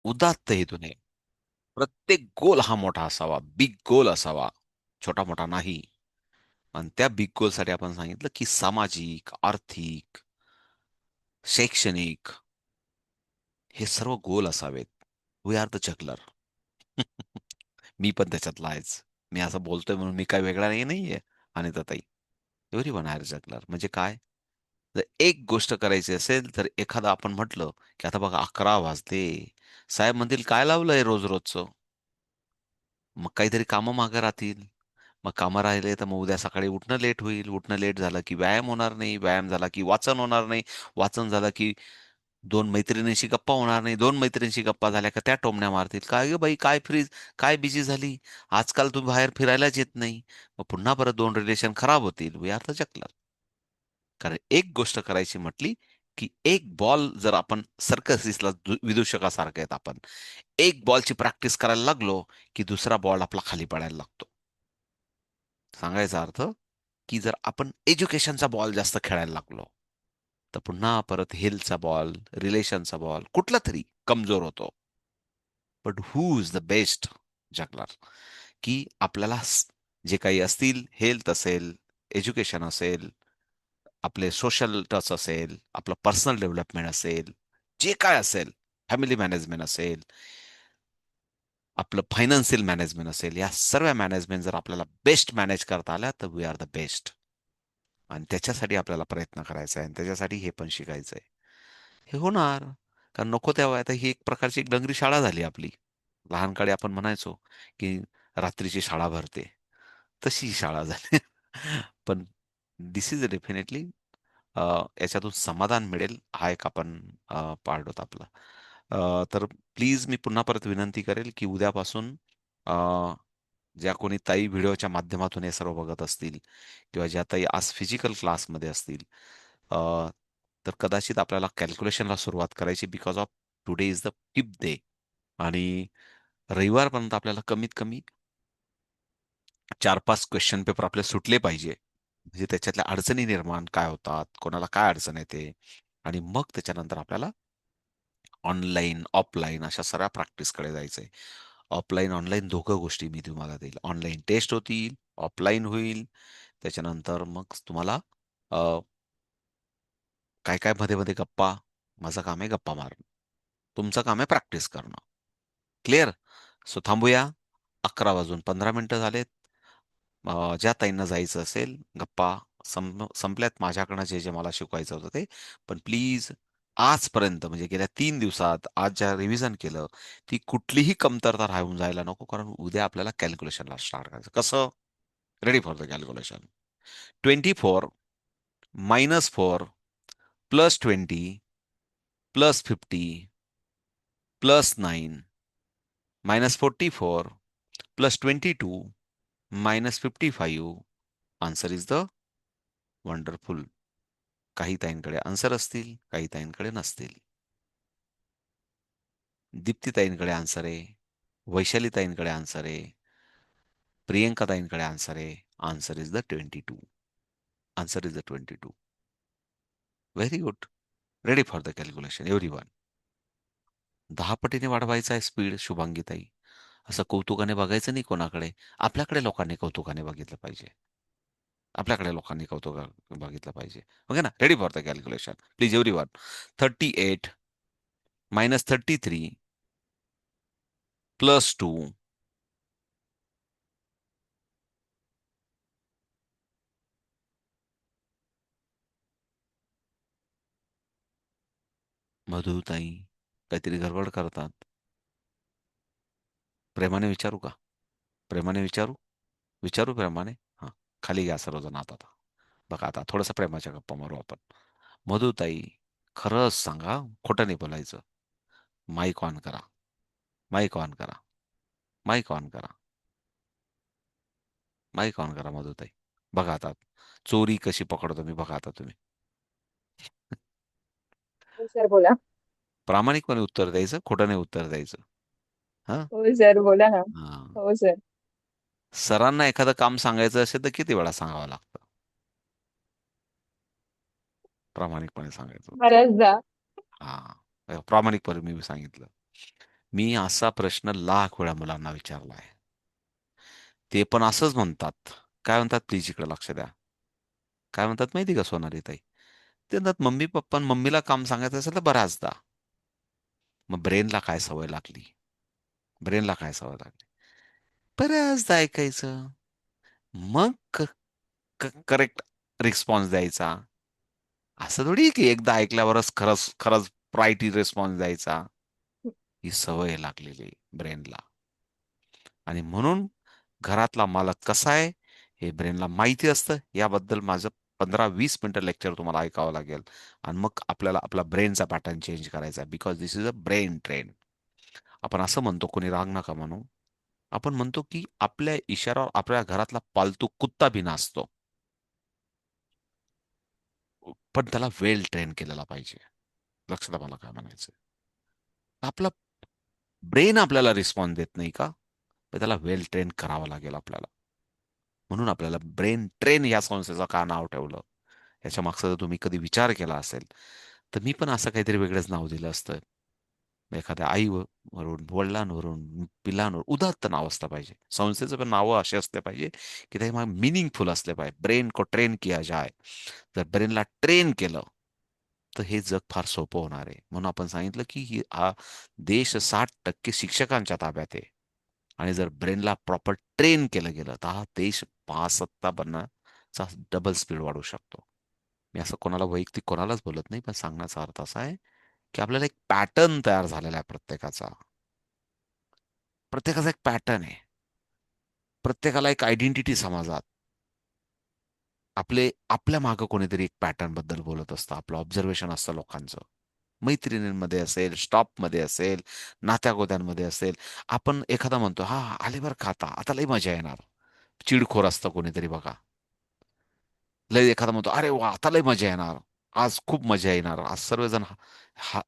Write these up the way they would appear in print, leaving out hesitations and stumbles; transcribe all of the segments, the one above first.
उदात्त हेतूने. प्रत्येक गोल हा मोठा असावा, बिग गोल असावा, छोटा मोठा नाही. आणि त्या बिग गोलसाठी आपण सांगितलं की सामाजिक, आर्थिक, शैक्षणिक हे सर्व गोल असावेत. We are the juggler. मी पण त्याच्यातला आहेच. मी असं बोलतोय म्हणून मी काय वेगळा नाहीये. आणि ताई, एव्हरीवन आर जगलर म्हणजे काय? जर एक गोष्ट करायची असेल तर एखादं आपण म्हटलं की आता बघा 11 वाजले. साहेब म्हणतील काय लावलंय रोज रोजचं? मग काहीतरी कामं मागं राहतील. मग कामं राहिले तर मग उद्या सकाळी उठणं लेट होईल. उठणं लेट झालं की व्यायाम होणार नाही. व्यायाम झाला की वाचन होणार नाही. वाचन झालं की 2 मैत्रिणींशी गप्पा होणार नाही. 2 मैत्रिणींशी गप्पा झाल्या का त्या टोमण्या मारतील. "काय गं बाई काय फ्रीज काय बिझी झाली? आजकाल तू बाहेर फिरायलाच येत नाही." मग पुन्हा परत 2 रिलेशन खराब होतील. We are the juggler. कारण एक गोष्ट करायची म्हटली की एक बॉल जर आपण सर्कसिसला विदूषकासारखे आहेत आपण. एक बॉलची प्रॅक्टिस करायला लागलो की दुसरा बॉल आपला खाली पडायला लागतो. सांगायचा अर्थ की जर आपण एज्युकेशनचा बॉल जास्त खेळायला लागलो, तर पुन्हा परत हेल्थचा बॉल, रिलेशनचा बॉल कुठला तरी कमजोर होतो. But who is the best juggler? की आपल्याला जे काही असतील, हेल्थ असेल, एज्युकेशन असेल, आपले सोशल टच असेल, आपलं पर्सनल डेव्हलपमेंट असेल, जे काय असेल, फॅमिली मॅनेजमेंट असेल, आपलं फायनान्शियल मॅनेजमेंट असेल, या सर्व मॅनेजमेंट जर आपल्याला बेस्ट मॅनेज करता आल्या, तर वी आर द बेस्ट. आणि त्याच्यासाठी आपल्याला प्रयत्न करायचा आहे आणि त्याच्यासाठी हे पण शिकायचं आहे. हे होणार. कारण नको तेव्हा आता ही एक प्रकारची एक डंगरी शाळा झाली आपली. लहानकडे आपण म्हणायचो, की रात्रीची शाळा भरते. तशी ही शाळा झाली. पण धिस इज डेफिनेटली याच्यातून समाधान मिळेल हा एक आपण पार्ट होता आपला. तर प्लीज मी पुन्हा परत विनंती करेल, की उद्यापासून अ, ज्या कोणी ताई व्हिडिओच्या माध्यमातून हे सर्व बघत असतील किंवा ज्या ताई आज फिजिकल क्लासमध्ये असतील, अ, तर कदाचित आपल्याला कॅल्क्युलेशनला सुरुवात करायची because of today is the 5th day. आणि रविवारपर्यंत आपल्याला कमीत कमी 4-5 क्वेश्चन पेपर आपले सुटले पाहिजे. म्हणजे त्याच्यातल्या अडचणी निर्माण काय होतात, कोणाला काय अडचण येते आणि मग त्याच्यानंतर आपल्याला ऑनलाईन, ऑफलाईन अशा सर्व प्रॅक्टिसकडे जायचंय. ऑफलाईन, ऑनलाईन दोघं गोष्टी मी तुम्हाला देईल. ऑनलाईन टेस्ट होतील, ऑफलाईन होईल. त्याच्यानंतर मग तुम्हाला काय-काय मध्ये-मध्ये गप्पा. माझं काम आहे गप्पा मारणं. तुमचं काम आहे प्रॅक्टिस करणं. क्लिअर? सो थांबूया. 11 वाजून 15 मिनिटं झालेत. ज्या ताईंना जायचं असेल, गप्पा संपल्यात माझ्याकडनं जे मला शिकवायचं होतं ते. पण प्लीज आजपर्यंत म्हणजे गेल्या 3 दिवसात आज ज्या रिव्हिजन केलं, ती कुठलीही कमतरता राहून जायला नको. कारण उद्या आपल्याला कॅल्क्युलेशनला स्टार्ट करायचं. कसं? Ready for the calculation. 24 -4 +20 +50 +9 -44 +22 -55. Answer is the wonderful. काही ताईंकडे आन्सर असतील, काही ताईंकडे नसतील. दीप्ती ताईंकडे आन्सर आहे. वैशाली ताईंकडे आन्सर आहे. प्रियंका ताईंकडे आन्सर आहे. Answer is the 22. Answer is the 22. Very good. Ready for the calculation everyone. 10 पटीने वाढवायचा आहे स्पीड शुभांगी ताई. असं कौतुकाने बघायचं नाही कोणाकडे. आपल्याकडे लोकांनी कौतुकाने बघितलं पाहिजे. आपल्याकडे लोकांनी कौतुक बघितलं पाहिजे. ओके ना? Ready for the calculation. Please everyone. 38 -33 +2 मधुताई काहीतरी गडबड करतात. प्रेमाने विचारू का? प्रेमाने विचारू? विचारू प्रेमाने? हां. खाली घ्या सर्वजण हात आता. बघा आता थोडंसं प्रेमाच्या गप्पा मारू आपण. मधुताई, खरंच सांगा हां, खोटं नाही बोलायचं. माईक ऑन करा. माईक ऑन करा. माईक ऑन करा. माईक ऑन करा मधुताई. बघा आता चोरी कशी पकडतो मी बघा आता तुम्ही. हो सर बोला. प्रामाणिकपणे उत्तर द्यायचं, खोटं नाही उत्तर द्यायचं. हां? हो सर बोला ना. हां. हो सर. सरांना एखादं काम सांगायचं असेल तर किती वेळा सांगावं लागतं? प्रामाणिकपणे सांगायचं. बऱ्याचदा. हां. प्रामाणिकपणे मी सांगितलं. मी असा प्रश्न लाख वेळा मुलांना विचारलाय. ते पण असंच म्हणतात. काय म्हणतात प्लीज इकडे लक्ष द्या. काय म्हणतात माहिती का सोनाली ताई? ते म्हणतात मम्मी पप्पा मम्मीला काम सांगायचं असेल तर बऱ्याचदा. मग ब्रेनला काय सवय लागली? ब्रेनला काय सवय लागली? बऱ्याचदा ऐकायचं. मग करेक्ट रिस्पॉन्स द्यायचा. असं थोडी की एकदा ऐकल्यावरच खरंच खरंच प्रायटी रिस्पॉन्स द्यायचा. ही सवय लागलेली ब्रेनला. आणि म्हणून घरातला मालक कसा आहे हे ब्रेनला माहिती असतं. याबद्दल माझं 15-20 मिनिटं लेक्चर तुम्हाला ऐकावं लागेल. आणि मग आपल्याला आपला ब्रेनचा पॅटर्न चेंज करायचा आहे. Because this is a brain train. आपण असं म्हणतो, कोणी राग नका म्हणू. आपण म्हणतो की आपल्या इशाऱ्यावर आपल्या घरातला पालतू कुत्ता भी नाचतो. पण त्याला वेल ट्रेन केलेला पाहिजे. लक्षात मला काय म्हणायचं. आपला ब्रेन आपल्याला रिस्पॉन्स देत नाही का? तर त्याला वेल ट्रेन करावं लागेल आपल्याला. म्हणून आपल्याला ब्रेन ट्रेन या संस्थेचं का नाव ठेवलं, याच्या मागचा जर तुम्ही कधी विचार केला असेल, तर मी पण असं काहीतरी वेगळंच नाव दिलं असतं. एखाद्या वरून, वडिलांवरून, पिलांवर उदात्त नाव असलं पाहिजे. संस्थेचं पण नावं असे असले पाहिजे की ते मिनिंगफुल असले पाहिजे. ब्रेन को ट्रेन किया जाय. जर ब्रेनला ट्रेन केलं तर हे जग फार सोपं होणार आहे. म्हणून आपण सांगितलं की हा देश 60% शिक्षकांच्या ताब्यात आहे. आणि जर ब्रेनला प्रॉपर ट्रेन केलं गेलं तर हा देश महासत्ता बनण्याचा डबल स्पीड वाढू शकतो. मी असं कोणाला वैयक्तिक कोणालाच बोलत नाही, पण सांगण्याचा अर्थ असा आहे की आपल्याला एक पॅटर्न तयार झालेला आहे प्रत्येकाचा. प्रत्येकाचा एक पॅटर्न आहे. प्रत्येकाला एक आयडेंटिटी समाजात. आपल्या मागं कोणीतरी एक पॅटर्न बद्दल बोलत असतं. आपलं ऑब्झर्वेशन असतं लोकांचं. मैत्रिणींमध्ये असेल, स्टॉपमध्ये असेल, नात्यागोत्यांमध्ये असेल. आपण एखादा म्हणतो, "हां, आले बरं का आता. आता लई मजा येणार." चिडखोर असतं कोणीतरी बघा. लय एखादा म्हणतो, "अरे वाह! आता लय मजा येणार. आज खूप मजा येणार." आज सर्वजण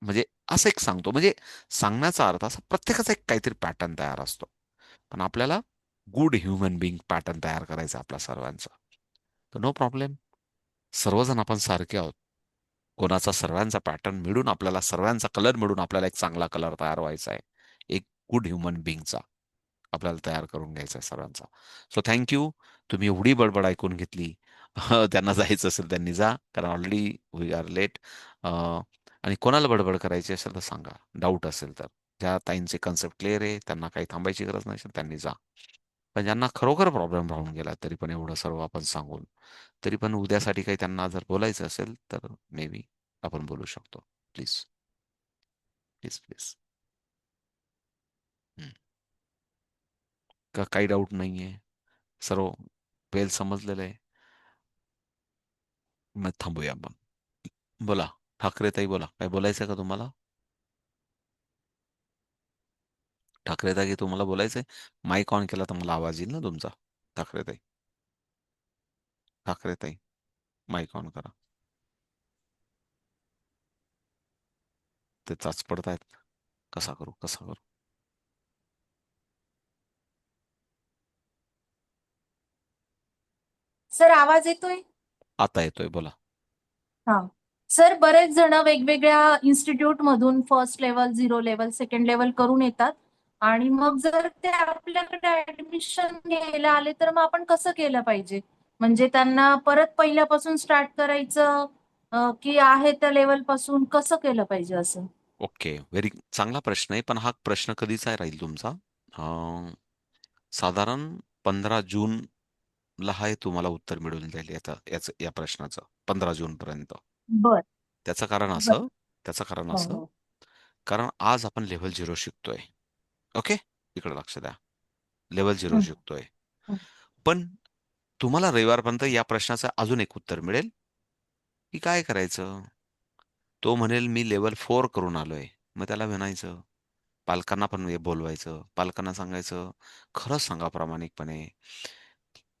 म्हणजे असं एक सांगतो. म्हणजे सांगण्याचा अर्थ असा प्रत्येकाचा एक काहीतरी पॅटर्न तयार असतो. पण आपल्याला गुड ह्युमन बीइंग पॅटर्न तयार करायचा आपल्या सर्वांचा. तर नो प्रॉब्लेम. सर्वजण आपण सारखे आहोत. कोणाचा सर्वांचा पॅटर्न मिळून आपल्याला सर्वांचा कलर मिळून आपल्याला एक चांगला कलर तयार व्हायचा आहे. एक गुड ह्युमन बीइंगचा आपल्याला तयार करून घ्यायचा आहे सर्वांचा. So thank you. तुम्ही एवढी बडबड ऐकून घेतली. त्यांना जायचं असेल त्यांनी जा, कारण ऑलरेडी वी आर लेट. आणि कोणाला बडबड करायची असेल तर सांगा, डाऊट असेल तर. ज्या ताईंचे कन्सेप्ट क्लिअर आहे, त्यांना काही थांबायची गरज नसेल, त्यांनी जा. पण ज्यांना खरोखर प्रॉब्लेम राहून गेला, तरी पण एवढं सर्व आपण सांगून, तरी पण उद्यासाठी काही त्यांना जर बोलायचं असेल, तर मे बी आपण बोलू शकतो. Please, please, please. का काही डाऊट नाहीये? सर्व वेल समजलेलं आहे? मग थांबूया आपण. बोला, ठाकरे ताई बोला. काय बोलायचंय का तुम्हाला? ठाकरे ताई तुम्हाला बोलायचंय? माईक ऑन केला तर मला आवाज येईल ना तुमचा. ठाकरे ताई, ठाकरे ताई, माईक ऑन करा. ते चाच पडतायत. कसा करू, कसा करू? सर आवाज येतोय? आता येतोय, बोला. हा. सर बरेच जण वेगवेगळ्या इन्स्टिट्यूट मधून first level, zero level, second level करून येतात आणि मग जर ते आपल्याकडे ऍडमिशन घ्यायला आले तर मग आपण कसं केलं पाहिजे? म्हणजे त्यांना परत पहिल्यापासून स्टार्ट करायचं की आहे त्या लेवल पासून कसं केलं पाहिजे असं? ओके, व्हेरी चांगला प्रश्न आहे. पण हा प्रश्न कधीचा राहील तुमचा? अं, साधारण 15 जूनला हा तुम्हाला उत्तर मिळून जाईल या प्रश्नाचं. 15 जून पर्यंत. बर. त्याचं कारण बर. असं त्याचं कारण हो असं हो. कारण आज आपण लेव्हल 0 शिकतोय. ओके, इकडे लक्ष द्या. लेव्हल 0 हं, शिकतोय. हं. पण तुम्हाला रविवारपर्यंत या प्रश्नाचं अजून एक उत्तर मिळेल की काय करायचं. तो म्हणेल मी लेव्हल 4 करून आलोय. मग त्याला म्हणायचं, पालकांना पण बोलवायचं. पालकांना सांगायचं, खरंच सांगा प्रामाणिकपणे.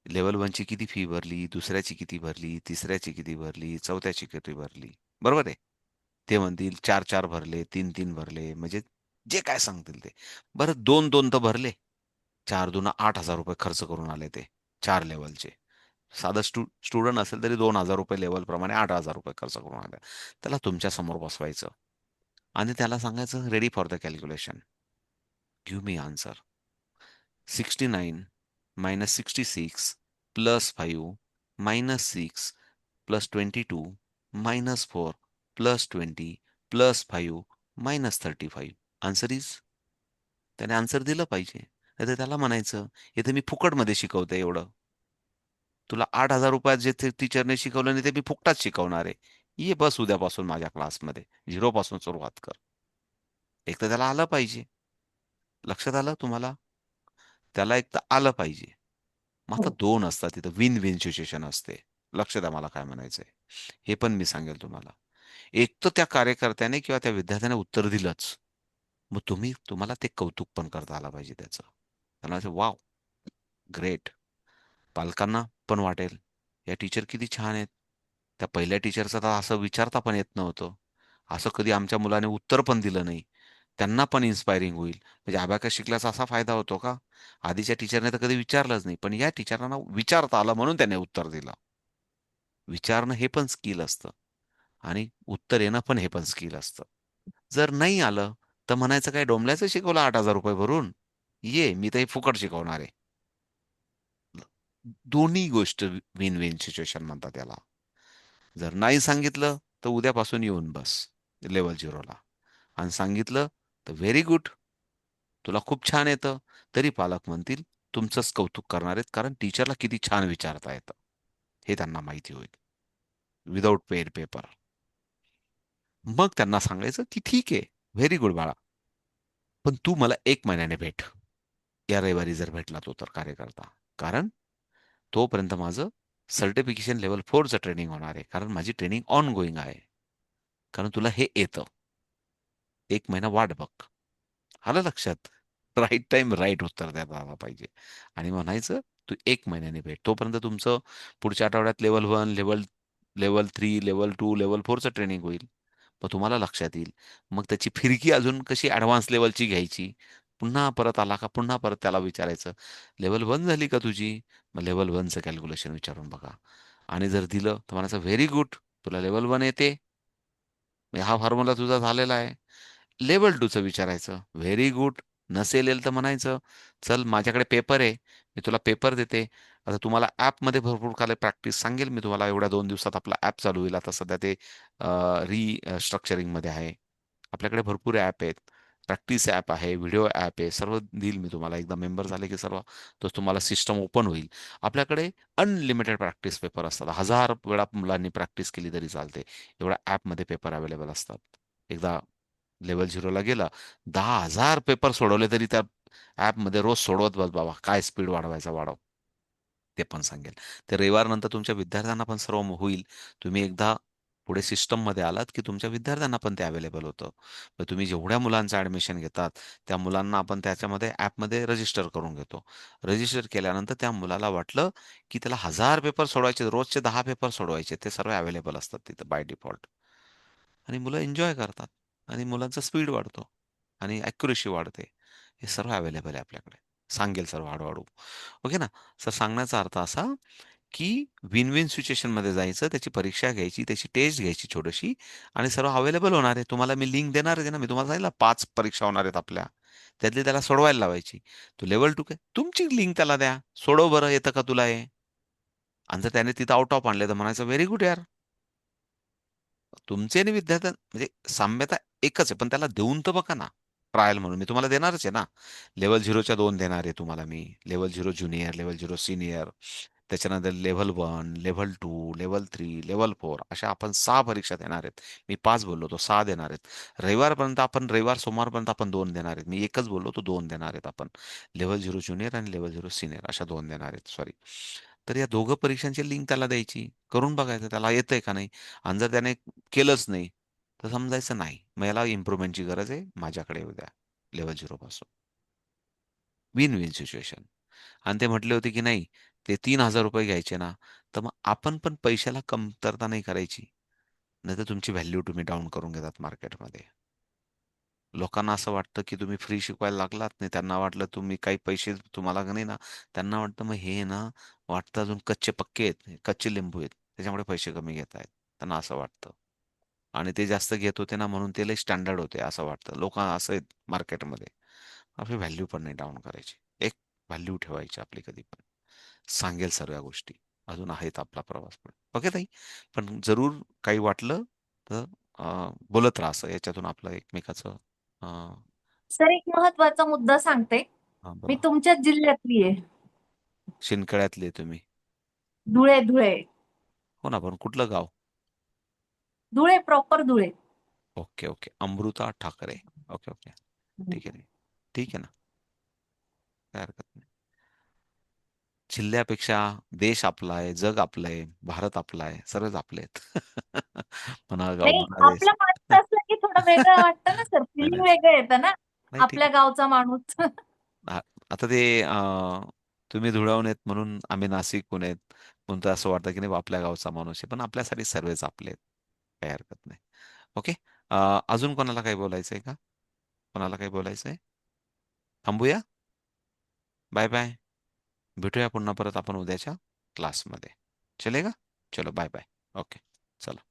लेव्हल 1 ची किती फी भरली, दुसऱ्याची किती भरली, तिसऱ्याची किती भरली, चौथ्याची किती भरली. बरोबर आहे? ते म्हणतील 4-4 भरले, 3-3 भरले, म्हणजे जे काय सांगतील ते. बरं 2-2 तर भरले. 4 दुना ₹8,000 खर्च करून आले ते 4 लेव्हलचे. साधं स्टुडंट असेल तरी ₹2,000 लेव्हलप्रमाणे ₹8,000 खर्च करून आले. त्याला तुमच्या समोर बसवायचं आणि त्याला सांगायचं ready for the calculation. Give me answer. 69 minus 66 plus 5 minus 6 plus 22 minus 4 plus 20 plus 5 minus 35. Answer is, त्याने आन्सर दिलं पाहिजे. नाहीतर त्याला म्हणायचं, इथे मी फुकटमध्ये शिकवतोय एवढं. तुला 8,000 रुपयात जे टीचरने शिकवलं नाही ते मी फुकटात शिकवणार आहे. ये बस उद्यापासून माझ्या क्लासमध्ये. 0 पासून सुरुवात कर. एक तर त्याला आलं पाहिजे. लक्षात आलं तुम्हाला? त्याला एक तर आलं पाहिजे. मग आता हो. 2 असतात तिथं. विन विन सिच्युएशन असते. लक्ष द्या मला काय म्हणायचंय. हे पण मी सांगेल तुम्हाला. एक तर त्या कार्यकर्त्याने किंवा त्या विद्यार्थ्याने उत्तर दिलंच. मग तुम्हाला ते कौतुक पण करता आलं पाहिजे त्याचं. त्यांना असं वाव, ग्रेट. पालकांना पण वाटेल, या टीचर किती छान आहेत. त्या पहिल्या टीचरचं तर असं विचारता पण येत नव्हतं. असं कधी आमच्या मुलाने उत्तर पण दिलं नाही. त्यांना पण इन्स्पायरिंग होईल. म्हणजे अबॅकस शिकल्याचा असा फायदा होतो का? आधीच्या टीचरने तर कधी विचारलंच नाही. पण या टीचरांना विचारता आलं म्हणून त्याने उत्तर दिलं. विचारणं हे पण स्किल असतं आणि उत्तर येणं पण हे पण स्किल असतं. जर नाही आलं, तर म्हणायचं काय, डोंबल्याचं शिकवलं 8,000 रुपये भरून? ये, मी तर हे फुकट शिकवणार आहे. दोन्ही गोष्ट विन विन सिच्युएशन म्हणतात त्याला. जर नाही सांगितलं, तर उद्यापासून येऊन बस लेव्हल 0ला. आणि सांगितलं तर व्हेरी गुड, तुला खूप छान येतं. तरी पालक म्हणतील तुमचंच कौतुक करणार आहेत, कारण टीचरला किती छान विचारता येतं हे त्यांना माहिती होईल. Without pen paper. मग त्यांना सांगायचं की ठीक आहे, व्हेरी गुड बाळा, पण तू मला 1 महिन्याने भेट. या रविवारी जर भेटला तो तर कार्यकर्ता. कारण तोपर्यंत माझं सर्टिफिकेशन लेव्हल 4चं ट्रेनिंग होणार आहे. कारण माझी ट्रेनिंग ऑन गोईंग आहे. कारण तुला हे येतं. 1 महिना वाट बघ. आलं लक्षात? राईट टाइम राईट उत्तर द्यायला आला पाहिजे. आणि म्हणायचं तू 1 महिन्याने भेट. तोपर्यंत तुमचं पुढच्या आठवड्यात level 1, level level 3, level 2, level 4चं ट्रेनिंग होईल. मग तुम्हाला लक्षात येईल. मग त्याची फिरकी अजून कशी ॲडव्हान्स लेव्हलची घ्यायची. पुन्हा परत आला का पुन्हा परत त्याला विचारायचं, लेव्हल 1 झाली का तुझी? मग लेव्हल 1चं कॅल्क्युलेशन विचारून बघा. आणि जर दिलं तर म्हणायचं व्हेरी गुड, तुला लेव्हल 1 येते. म्हणजे हा फॉर्म्युला तुझा झालेला आहे. लेव्हल 2चं विचारायचं. Very good. नसेल येईल तर म्हणायचं, "चल माझ्याकडे पेपर आहे. मी तुला पेपर देते." आता तुम्हाला ॲपमध्ये भरपूर काही प्रॅक्टिस सांगेल मी तुम्हाला. एवढ्या 2 दिवसात आपला ॲप चालू होईल. आता सध्या ते स्ट्रक्चरिंगमध्ये आहे. आपल्याकडे भरपूर ॲप आहेत. प्रॅक्टिस ॲप आहे, व्हिडिओ ॲप आहे. सर्व देईल मी तुम्हाला. एकदा मेंबर झाले की सर्व तो तुम्हाला सिस्टम ओपन होईल. आपल्याकडे अनलिमिटेड प्रॅक्टिस पेपर असतात. 1000 वेळा मुलांनी प्रॅक्टिस केली तरी चालते. एवढ्या ॲपमध्ये पेपर अवेलेबल असतात. एकदा लेव्हल 0ला गेला, 10,000 पेपर सोडवले तरी त्या ॲपमध्ये रोज सोडवत बस बाबा. काय स्पीड वाढवायचा वाढव. ते पण सांगेल. ते रविवारनंतर तुमच्या विद्यार्थ्यांना पण सर्व होईल. तुम्ही एकदा पुढे सिस्टममध्ये आलात, की तुमच्या विद्यार्थ्यांना पण ते अवेलेबल होतं. मग तुम्ही जेवढ्या मुलांचं ॲडमिशन घेतात, त्या मुलांना आपण त्याच्यामध्ये ॲपमध्ये रजिस्टर करून घेतो. रजिस्टर केल्यानंतर त्या मुलाला वाटलं, की त्याला 1000 पेपर सोडवायचे, रोजचे 10 पेपर सोडवायचे. ते सर्व अवेलेबल असतात तिथं बाय डिफॉल्ट. आणि मुलं एन्जॉय करतात आणि मुलांचा स्पीड वाढतो आणि ॲक्युरेसी वाढते. हे सर्व अवेलेबल आहे आपल्याकडे. सांगेल सर्व हळू-हळू. ओके ना? तर सांगण्याचा अर्थ असा, की विन-विन सिच्युएशनमध्ये जायचं, त्याची परीक्षा घ्यायची, त्याची टेस्ट घ्यायची छोटीशी आणि सर्व अवेलेबल होणार आहे. तुम्हाला मी लिंक देणार आहे ना. मी तुम्हाला सांगितलं 5 परीक्षा होणार आहेत आपल्या. त्यातली त्याला सोडवायला लावायची. तो लेव्हल 2 काय? तुमची लिंक त्याला द्या. सोडव बरं, येतं का तुला हे? आणि जर त्याने तिथं आउट ऑफ आणले, तर म्हणायचं व्हेरी गुड यार. तुमचे आणि विद्यार्थ्यां म्हणजे साम्यता एकच आहे, पण त्याला देऊन तर बघा ना. ट्रायल म्हणून मी तुम्हाला देणारच आहे ना. लेव्हल 0च्या 2 देणार आहे तुम्हाला मी. लेव्हल 0 ज्युनियर, लेव्हल 0 सीनियर, त्याच्यानंतर लेव्हल 1, लेव्हल 2, लेव्हल 3, लेव्हल 4 अशा आपण 6 परीक्षा देणार आहेत. मी 5 बोललो होतो, 6 देणार आहेत. रविवार, सोमवारपर्यंत आपण 2 देणार आहेत. मी एकच बोललो होतो, 2 देणार आहेत आपण. लेव्हल 0 ज्युनियर आणि लेव्हल 0 सीनियर अशा 2 देणार आहेत. सॉरी. तर या दोघं परीक्षांची लिंक त्याला द्यायची. करून बघायचं त्याला येतंय का नाही. आणि जर त्याने केलंच नाही, तर समजायचं नाही. मग याला इम्प्रुव्हमेंटची गरज आहे. माझ्याकडे येऊ द्या लेव्हल 0 पासून. Win win situation. आणि ते म्हटले होते की नाही, ते ₹3,000 घ्यायचे ना, तर मग आपण पण पैशाला कमतरता नाही करायची. नाहीतर तुमची व्हॅल्यू तुम्ही डाउन करून घेतात मार्केटमध्ये. लोकांना असं वाटतं की तुम्ही फ्री शिकवायला लागलात नाही. त्यांना वाटलं तुम्ही काही पैसे तुम्हाला का नाही ना, त्यांना वाटतं मग हे ना, वाटतं अजून कच्चे पक्के आहेत, कच्चे लिंबू आहेत. त्याच्यामुळे पैसे कमी घेत आहेत. त्यांना असं वाटतं. आणि ते जास्त घेत होते ना म्हणून ते लई स्टँडर्ड होते असं वाटतं. लोक असं आहेत मार्केटमध्ये. आपली व्हॅल्यू पण नाही डाऊन करायची. एक व्हॅल्यू ठेवायची आपली कधी पण. सांगेल सर्व गोष्टी. अजून आहेत आपला प्रवास पण. ओके ताई? पण जरूर काही वाटलं तर बोलत राहा. असं याच्यातून आपलं एकमेकाचं सर एक महत्वाचा मुद्दा सांगते. मी बोला. तुमच्याच जिल्ह्यातली आहे. शिंदखेड्यातले तुम्ही? धुळे धुळे. हो ना, पण कुठलं गाव? Dhule proper Dhule. Okay okay. Amruta Thackeray. Okay okay. ठीक आहे. ठीक आहे ना, काय हरकत नाही. जिल्ह्यापेक्षा देश आपला आहे, जग आपलं आहे, भारत आपला आहे, सर्वच आपले आहेत. म्हणा गाव नाही म्हणा देश. आपला माणूस असला की थोडं वेगळं वाटतं ना सर, नाही फिलिंग नाही वेगळं येतं ना. नाही, ठीक आपल्या आहे. गावचा माणूस. आता ते तुम्ही धुळ्याहून आहेत म्हणून आम्ही नाशिकहून आहेत म्हणून तर असं वाटतं की नाही बा आपल्या गावचा माणूस आहे, पण आपल्यासाठी सर्वच आपले आहेत. काही हरकत नाही. ओके. अजून कोणाला काही बोलायचं आहे का? कोणाला काही बोलायचं आहे? थांबूया. Bye bye. भेटूया पुन्हा परत आपण उद्याच्या क्लासमध्ये. चलेगा? चलो बाय बाय. ओके. चलो.